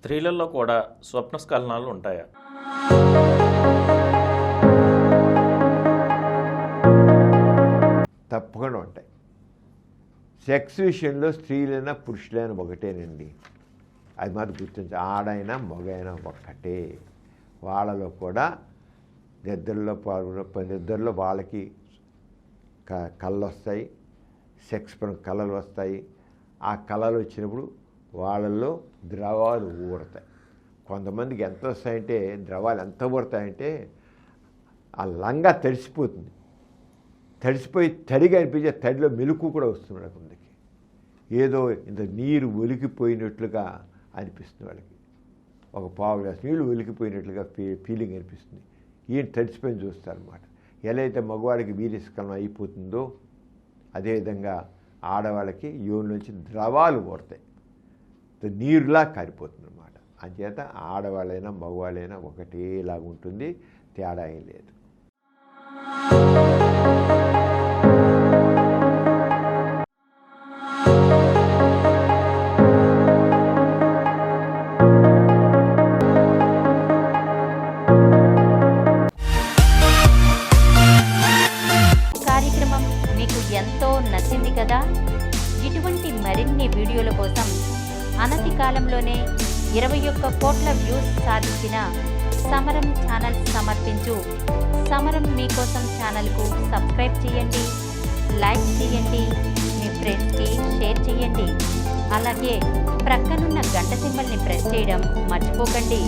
స్త్రీలలో కూడా స్వప్నస్ఖలనాలు ఉంటాయా? తప్పకుండా ఉంటాయి. సెక్స్ విషయంలో స్త్రీలైనా పురుషులైనా ఒకటేనండి. అది మాత్రం గుర్తించి, ఆడైనా మగైనా ఒక్కటే. వాళ్ళలో కూడా నిద్రలో వాళ్ళకి కళ్ళు వస్తాయి, సెక్స్ పరంగా కళలు వస్తాయి. ఆ కళలు వచ్చినప్పుడు వాళ్ళల్లో ద్రవాలు ఊడతాయి. కొంతమందికి ఎంత వస్తాయంటే, ద్రవాలు ఎంత ఊడతాయంటే ఆ లంగా తడిసిపోతుంది. తడిసిపోయి తడిగా అనిపించే తడిలో మెలుకు కూడా వస్తుంది కొందరికి. ఏదో ఇంత నీరు ఒలికిపోయినట్లుగా అనిపిస్తుంది వాళ్ళకి. ఒక పావు గ్లాస్ నీళ్ళు ఒలికిపోయినట్లుగా ఫీలింగ్ అనిపిస్తుంది. ఈయన తడిసిపోయి చూస్తారన్నమాట. ఎలా అయితే మగవాడికి వీర్యస్ఖలనం అయిపోతుందో అదేవిధంగా ఆడవాళ్ళకి యోని నుంచి ద్రవాలు ఊడతాయి, నీరులా కారిపోతుంది అన్నమాట. అంచేత ఆడవాళ్ళైనా మగవాళ్ళైనా ఒకటేలాగా ఉంటుంది, తేడా ఏం లేదు. కార్యక్రమం మీకు ఎంతో నచ్చింది కదా. ఇటువంటి మరిన్ని వీడియోల కోసం అనతి కాలంలోనే 21 కోట్ల వ్యూస్ సాధించిన సమరం ఛానల్ సమర్పించు సమరం మీకోసం ఛానల్కు సబ్స్క్రైబ్ చేయండి, లైక్ చేయండి, మీ ఫ్రెండ్స్కి షేర్ చేయండి. అలాగే ప్రక్కనున్న గంట సింబల్ని ప్రెస్ చేయడం మర్చిపోకండి.